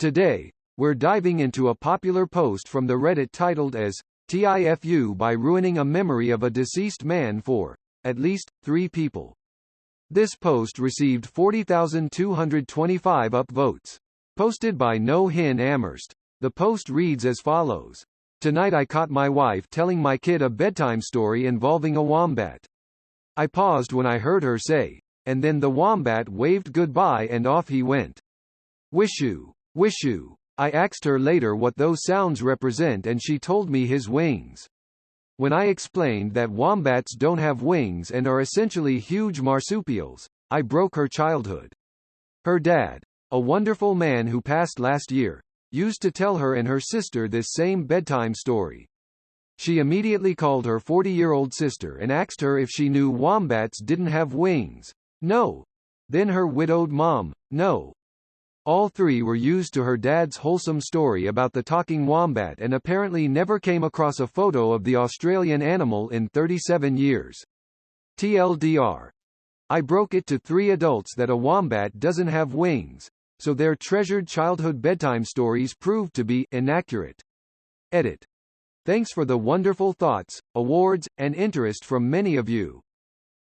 Today, we're diving into a popular post from the Reddit titled as TIFU by ruining a memory of a deceased man for at least 3 people. This post received 40,225 upvotes. Posted by No Hin Amherst. The post reads as follows. Tonight I caught my wife telling my kid a bedtime story involving a wombat. I paused when I heard her say, and then the wombat waved goodbye and off he went. Wiishoo, Wiishoo. I asked her later what those sounds represent and she told me his wings. When I explained that wombats don't have wings and are essentially huge marsupials, I broke her childhood. Her dad, a wonderful man who passed last year, used to tell her and her sister this same bedtime story. She immediately called her 40-year-old sister and asked her if she knew wombats didn't have wings. No. Then her widowed mom, no. All 3 were used to her dad's wholesome story about the talking wombat and apparently never came across a photo of the Australian animal in 37 years. TLDR. I broke it to 3 adults that a wombat doesn't have wings, so their treasured childhood bedtime stories proved to be inaccurate. Edit. Thanks for the wonderful thoughts, awards, and interest from many of you.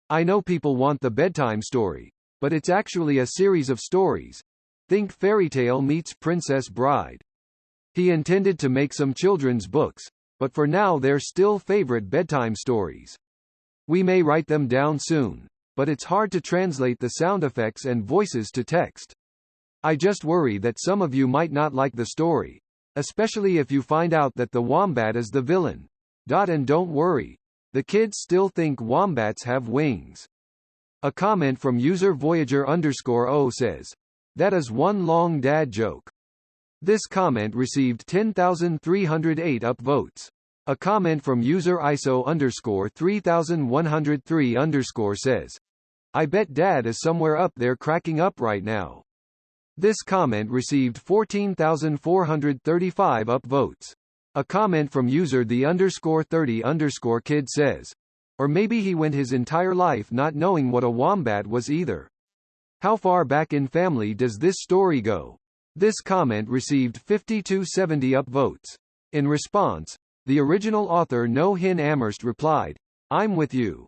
I know people want the bedtime story, but it's actually a series of stories. Think fairy tale meets Princess Bride. He intended to make some children's books, but for now they're still favorite bedtime stories. We may write them down soon, but it's hard to translate the sound effects and voices to text. I just worry that some of you might not like the story, especially if you find out that the wombat is the villain. And don't worry. The kids still think wombats have wings. A comment from user Voyager_O says, that is one long dad joke. This comment received 10,308 upvotes. A comment from user ISO_3103_ says, I bet dad is somewhere up there cracking up right now. This comment received 14,435 upvotes. A comment from user the_30_kid says, or maybe he went his entire life not knowing what a wombat was either. How far back in family does this story go? This comment received 5,270 upvotes. In response, the original author No Hin Amherst replied, I'm with you.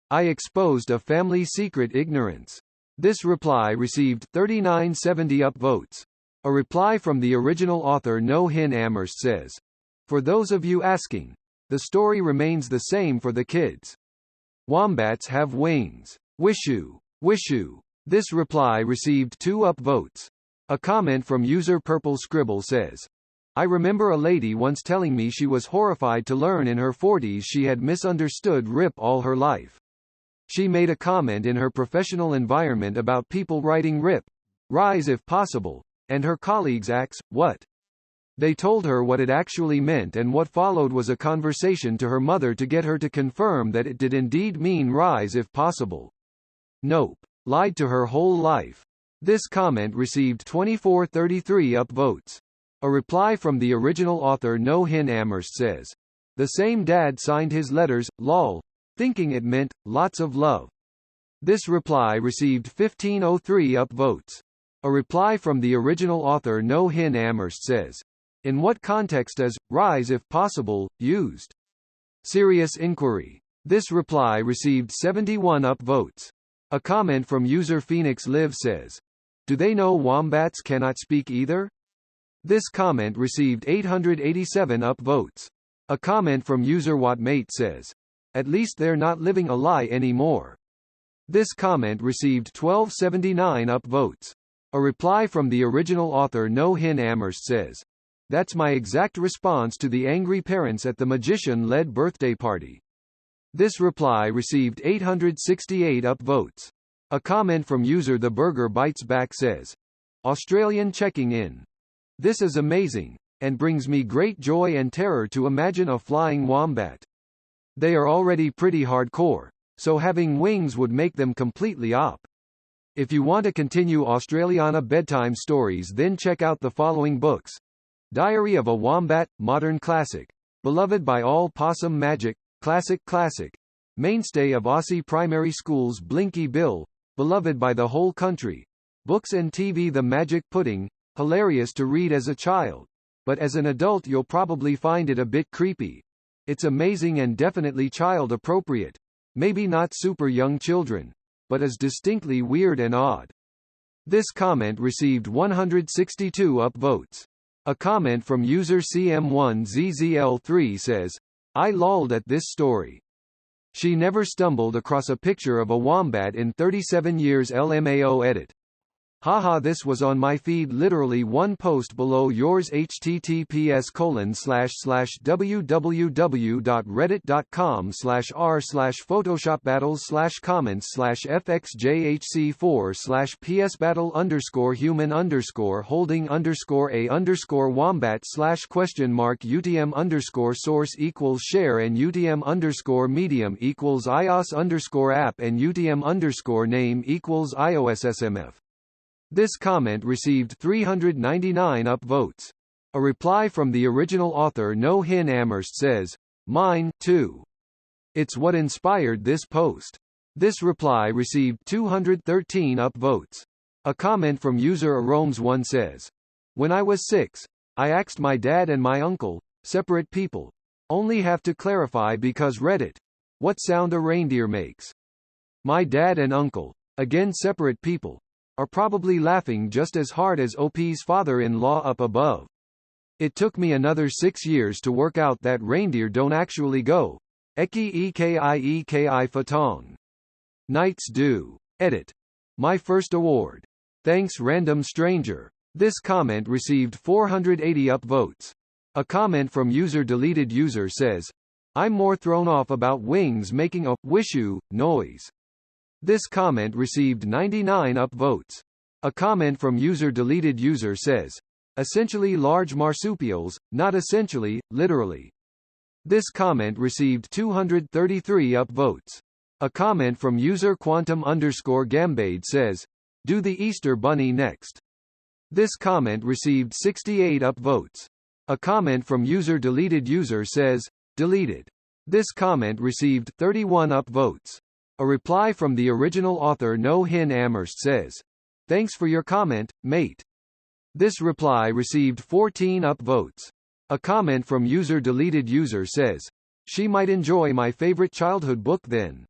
I exposed a family secret ignorance. This reply received 3,970 upvotes. A reply from the original author No Hin Amherst says, for those of you asking, the story remains the same for the kids. Wombats have wings. Wiishoo, Wiishoo. This reply received 2 upvotes. A comment from user Purple Scribble says, I remember a lady once telling me she was horrified to learn in her 40s she had misunderstood RIP all her life. She made a comment in her professional environment about people writing RIP, rise if possible, and her colleagues asked, what? They told her what it actually meant and what followed was a conversation to her mother to get her to confirm that it did indeed mean rise if possible. Nope. Lied to her whole life. This comment received 2,433 upvotes. A reply from the original author No Hin Amherst says, the same dad signed his letters, lol, thinking it meant, lots of love. This reply received 1,503 upvotes. A reply from the original author No Hin Amherst says, in what context is rise if possible used? Serious inquiry. This reply received 71 upvotes. A comment from user Phoenix Live says, do they know wombats cannot speak either? This comment received 887 upvotes. A comment from user Whatmate says, at least they're not living a lie anymore. This comment received 1,279 upvotes. A reply from the original author No Hin Amherst says, that's my exact response to the angry parents at the magician-led birthday party. This reply received 868 upvotes. A comment from user The Burger Bites Back says, Australian checking in. This is amazing, and brings me great joy and terror to imagine a flying wombat. They are already pretty hardcore, so having wings would make them completely op. If you want to continue Australiana bedtime stories, then check out the following books. Diary of a Wombat, modern classic. Beloved by all possum magic, classic. Mainstay of Aussie primary schools Blinky Bill, beloved by the whole country. Books and TV The Magic Pudding, Hilarious to read as a child. But as an adult you'll probably find it a bit creepy. It's amazing and definitely child appropriate. Maybe not super young children. But is distinctly weird and odd. This comment received 162 upvotes. A comment from user CM1ZZL3 says, I lolled at this story. She never stumbled across a picture of a wombat in 37 years LMAO edit. Haha, this was on my feed literally one post below yours https://www.reddit.com/r/photoshop_battles/comments/fx_jhc4/ps_battle_human_holding_source equals share and UTM_medium equals iOS_app and UTM_name equals iOSSMF. This comment received 399 upvotes. A reply from the original author No Hin Amherst says, mine, too. It's what inspired this post. This reply received 213 upvotes. A comment from user Aromes1 says, when I was 6, I asked my dad and my uncle, separate people. Only have to clarify because Reddit. What sound a reindeer makes. My dad and uncle, again separate people, are probably laughing just as hard as OP's father-in-law up above. It took me another 6 years to work out that reindeer don't actually go. Eki eki fatong. Knights do. Edit. My first award. Thanks random stranger. This comment received 480 upvotes. A comment from user deleted user says, I'm more thrown off about wings making a Wiishoo noise. This comment received 99 upvotes. A comment from user deleted user says, essentially large marsupials, not essentially, literally. This comment received 233 upvotes. A comment from user quantum_gambade says, do the Easter bunny next. This comment received 68 upvotes. A comment from user deleted user says, deleted. This comment received 31 upvotes. A reply from the original author No Hin Amherst says, thanks for your comment, mate. This reply received 14 upvotes. A comment from user deleted user says, she might enjoy my favorite childhood book then.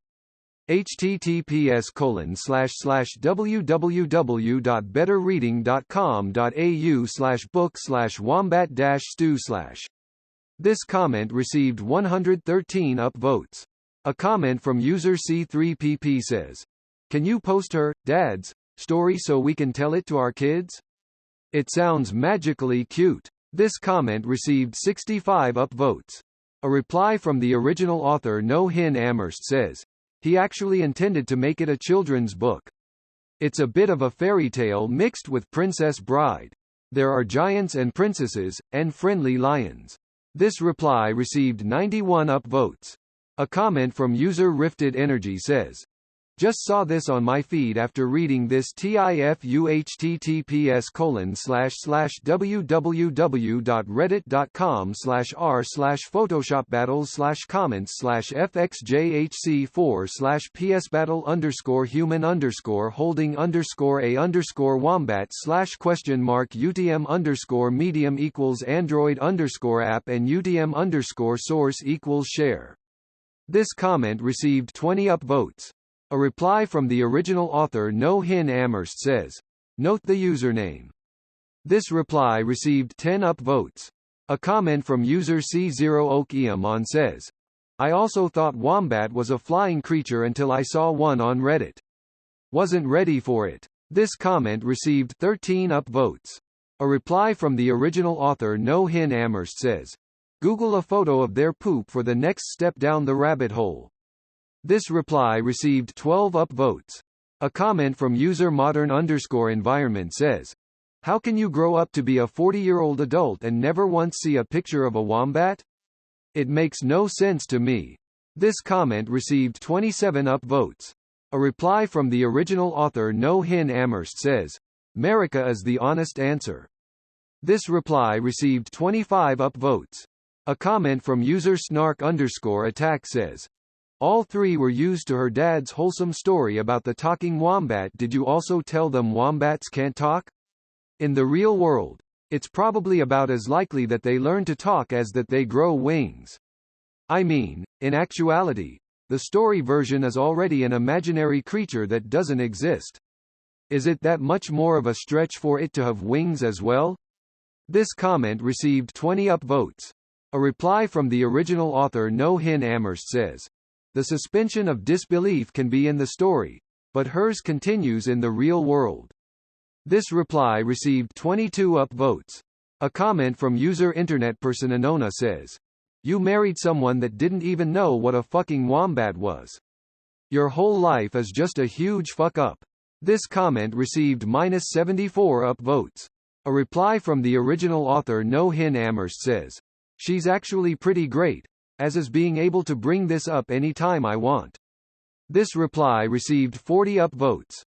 https://www.betterreading.com.au/book/wombat-stew/. This comment received 113 upvotes. A comment from user C3PP says, can you post her, Dad's, story so we can tell it to our kids? It sounds magically cute. This comment received 65 upvotes. A reply from the original author No Hin Amherst says, he actually intended to make it a children's book. It's a bit of a fairy tale mixed with Princess Bride. There are giants and princesses, and friendly lions. This reply received 91 upvotes. A comment from user Rifted Energy says, just saw this on my feed after reading this TIFU https://www.reddit.com/r/photoshop-battles/comments/fx_jhc4/ps-battle_human_holding_medium equals android_app and UTM_source equals share. This comment received 20 upvotes. A reply from the original author No Hin Amherst says, note the username. This reply received 10 upvotes. A comment from user C0okiamon says, I also thought wombat was a flying creature until I saw one on Reddit. Wasn't ready for it. This comment received 13 upvotes. A reply from the original author No Hin Amherst says, Google a photo of their poop for the next step down the rabbit hole. This reply received 12 upvotes. A comment from user modern_environment says, how can you grow up to be a 40-year-old adult and never once see a picture of a wombat? It makes no sense to me. This comment received 27 upvotes. A reply from the original author No Hin Amherst says, America is the honest answer. This reply received 25 upvotes. A comment from user snark_attack says, all three were used to her dad's wholesome story about the talking wombat. Did you also tell them wombats can't talk? In the real world, it's probably about as likely that they learn to talk as that they grow wings. I mean, in actuality, the story version is already an imaginary creature that doesn't exist. Is it that much more of a stretch for it to have wings as well? This comment received 20 upvotes. A reply from the original author No Hin Amherst says, "The suspension of disbelief can be in the story, but hers continues in the real world." This reply received 22 upvotes. A comment from user InternetPersonAnona says, "You married someone that didn't even know what a fucking wombat was. Your whole life is just a huge fuck up." This comment received -74 upvotes. A reply from the original author No Hin Amherst says, "She's actually pretty great, as is being able to bring this up any time I want." This reply received 40 upvotes.